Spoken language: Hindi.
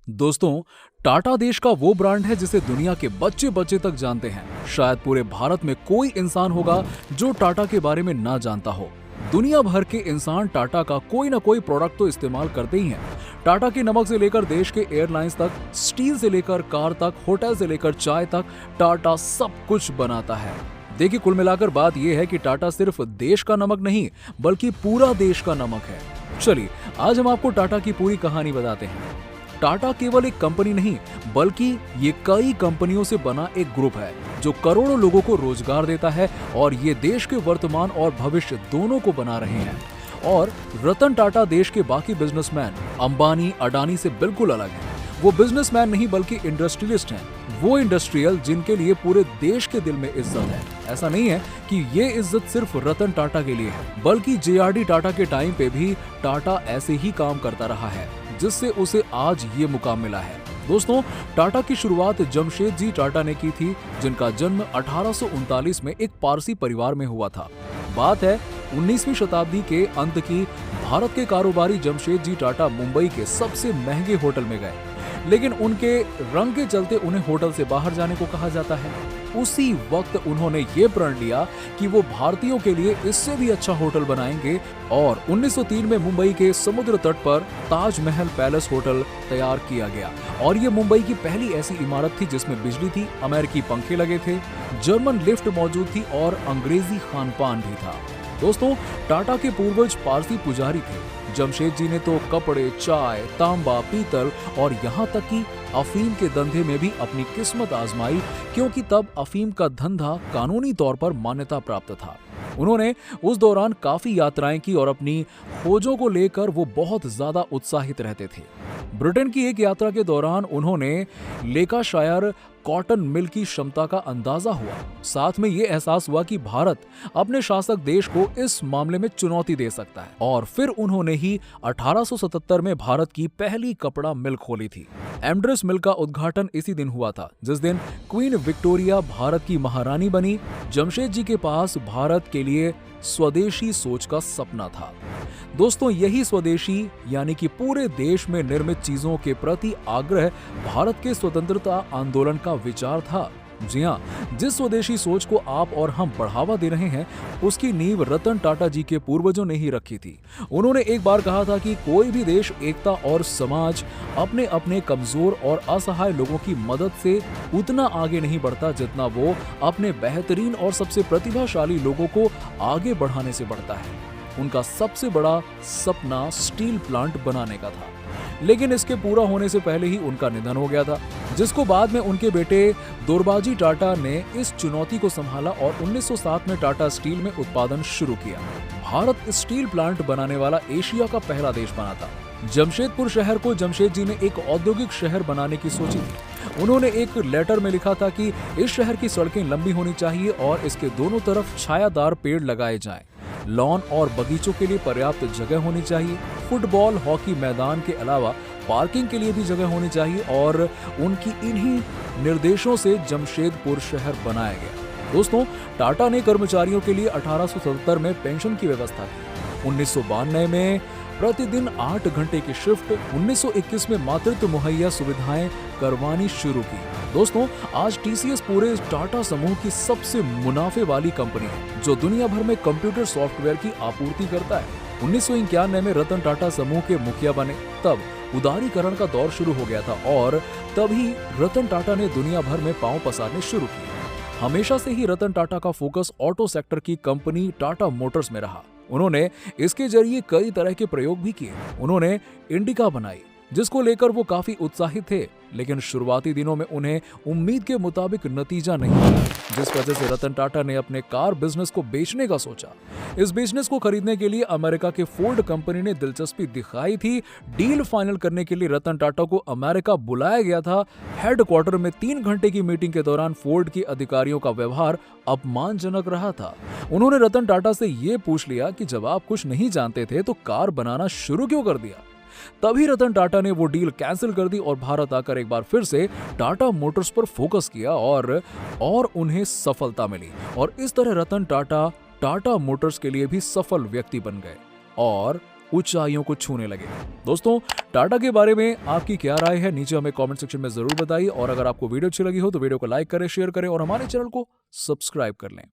दोस्तों, टाटा देश का वो ब्रांड है जिसे दुनिया के बच्चे बच्चे तक जानते हैं। शायद पूरे भारत में कोई इंसान होगा जो टाटा के बारे में ना जानता हो। दुनिया भर के इंसान टाटा का कोई ना कोई प्रोडक्ट तो इस्तेमाल करते ही हैं। टाटा की नमक से लेकर देश के एयरलाइंस तक, स्टील से लेकर कार तक, होटल से लेकर चाय तक, टाटा सब कुछ बनाता है। देखिए, कुल मिलाकर बात यह है कि टाटा सिर्फ देश का नमक नहीं बल्कि पूरा देश का नमक है। चलिए, आज हम आपको टाटा की पूरी कहानी बताते हैं। टाटा केवल एक कंपनी नहीं बल्कि ये कई कंपनियों से बना एक ग्रुप है जो करोड़ों लोगों को रोजगार देता है और ये देश के वर्तमान और भविष्य दोनों को बना रहे हैं। और रतन टाटा देश के बाकी बिजनेसमैन अंबानी, अडानी से बिल्कुल अलग है। वो बिजनेसमैन नहीं बल्कि इंडस्ट्रियलिस्ट हैं। वो इंडस्ट्रियल जिनके लिए पूरे देश के दिल में इज्जत है। ऐसा नहीं है कि ये इज्जत सिर्फ रतन टाटा के लिए है, बल्कि JRD टाटा के टाइम पे भी टाटा ऐसे ही काम करता रहा है, जिससे उसे आज ये मुकाम मिला है। दोस्तों, टाटा की शुरुआत जमशेदजी टाटा ने की थी, जिनका जन्म 1839 में एक पारसी परिवार में हुआ था। बात है 19वीं शताब्दी के अंत की। भारत के कारोबारी जमशेदजी टाटा मुंबई के सबसे महंगे होटल में गए, लेकिन उनके रंग के चलते उन्हें होटल से बाहर जाने को कहा जाता है। उसी वक्त उन्होंने ये प्रण लिया कि वो भारतीयों के लिए इससे भी अच्छा होटल बनाएंगे और 1903 में मुंबई के समुद्र तट पर ताजमहल पैलेस होटल तैयार किया गया। और ये मुंबई की पहली ऐसी इमारत थी जिसमें बिजली थी, अमेरिकी पंखे लगे थे, जर्मन लिफ्ट मौजूद थी और अंग्रेजी खानपान भी था। दोस्तों, टाटा के पूर्वज पारसी पुजारी थे। जमशेदजी ने तो कपड़े, चाय, तांबा, पीतल और यहाँ तक कि अफीम के धंधे में भी अपनी किस्मत आजमाई, क्योंकि तब अफीम का धंधा कानूनी तौर पर मान्यता प्राप्त था। उन्होंने उस दौरान काफी यात्राएं की और अपनी खोजों को लेकर वो बहुत ज्यादा उत्साहित रहते थे। ब्रिटेन की एक यात्रा के दौरान उन्होंने लेकाशायर कॉटन मिल की क्षमता का अंदाजा हुआ। साथ में ये एहसास हुआ कि भारत अपने शासक देश को इस मामले में चुनौती दे सकता है। और फिर उन्होंने ही 1877 में भारत की पहली कपड़ा मिल खोली थी। एम्ड्रेस मिल का उद्घाटन इसी दिन हुआ था, जिस दिन क्वीन विक्टोरिया भारत की महारानी बनी। जमशेद जी के पास भारत के लिए स्वदेशी सोच का सपना था। दोस्तों, यही स्वदेशी यानी कि पूरे देश में निर्मित चीजों के प्रति आग्रह भारत के स्वतंत्रता आंदोलन का विचार था। जी हाँ, जिस स्वदेशी सोच को आप और हम बढ़ावा दे रहे हैं, उसकी नींव रतन टाटा जी के पूर्वजों ने ही रखी थी। उन्होंने एक बार कहा था कि कोई भी देश, एकता और समाज अपने अपने कमजोर और असहाय लोगों की मदद से उतना आगे नहीं बढ़ता जितना वो अपने बेहतरीन और सबसे प्रतिभाशाली लोगों को आगे बढ़ाने से बढ़ता है। उनका सबसे बड़ा सपना स्टील प्लांट बनाने का था, लेकिन इसके पूरा होने से पहले ही उनका निधन हो गया था, जिसको बाद में उनके बेटे दोरबाजी टाटा ने इस चुनौती को संभाला और 1907 में टाटा स्टील में उत्पादन शुरू किया। भारत स्टील प्लांट बनाने वाला एशिया का पहला देश बना था। जमशेदपुर शहर को जमशेद जी ने एक औद्योगिक शहर बनाने की सोची थी। उन्होंने एक लेटर में लिखा था कि इस शहर की सड़कें लंबी होनी चाहिए और इसके दोनों तरफ छायादार पेड़ लगाए जाएं। लॉन और बगीचों के लिए पर्याप्त जगह होनी चाहिए। फुटबॉल, हॉकी मैदान के अलावा पार्किंग के लिए भी जगह होनी चाहिए और उनकी इन्हीं निर्देशों से जमशेदपुर शहर बनाया गया। दोस्तों, टाटा ने कर्मचारियों के लिए 1877 में पेंशन की व्यवस्था की। 1992 में प्रतिदिन 8 घंटे की शिफ्ट, 1921 में मातृत्व मुहैया सुविधाएं करवानी शुरू की। दोस्तों, आज TCS पूरे टाटा समूह की सबसे मुनाफे वाली कंपनी है, जो दुनिया भर में कंप्यूटर सॉफ्टवेयर की आपूर्ति करता है। 1991 में रतन टाटा समूह के मुखिया बने। तब उदारीकरण का दौर शुरू हो गया था और तभी रतन टाटा ने दुनिया भर में पांव पसारने शुरू किए। हमेशा से ही रतन टाटा का फोकस ऑटो सेक्टर की कंपनी टाटा मोटर्स में रहा। उन्होंने इसके जरिए कई तरह के प्रयोग भी किए। उन्होंने इंडिका बनाई, जिसको लेकर वो काफी उत्साहित थे, लेकिन शुरुआती दिनों में उन्हें उम्मीद के मुताबिक नतीजा नहीं मिला, जिस वजह से रतन टाटा ने अपने कार बिजनेस को बेचने का सोचा। इस बिजनेस को खरीदने के लिए अमेरिका के फोर्ड कंपनी ने दिलचस्पी दिखाई थी। डील फाइनल करने के लिए रतन टाटा को अमेरिका बुलाया गया था। हेडक्वार्टर में 3 घंटे की मीटिंग के दौरान फोर्ड के अधिकारियों का व्यवहार अपमानजनक रहा था। उन्होंने रतन टाटा से ये पूछ लिया कि जब आप कुछ नहीं जानते थे तो कार बनाना शुरू क्यों कर दिया। तभी रतन टाटा ने वो डील कैंसिल कर दी और भारत आकर एक बार फिर से टाटा मोटर्स पर फोकस किया और उन्हें सफलता मिली। और इस तरह रतन टाटा टाटा मोटर्स के लिए भी सफल व्यक्ति बन गए। और ऊंचाइयों को छूने लगे। दोस्तों, टाटा के बारे में आपकी क्या राय है, नीचे हमें कमेंट सेक्शन में जरूर बताइए। और अगर आपको वीडियो अच्छी लगी हो तो वीडियो को लाइक करें, शेयर करें और हमारे चैनल को सब्सक्राइब कर लें।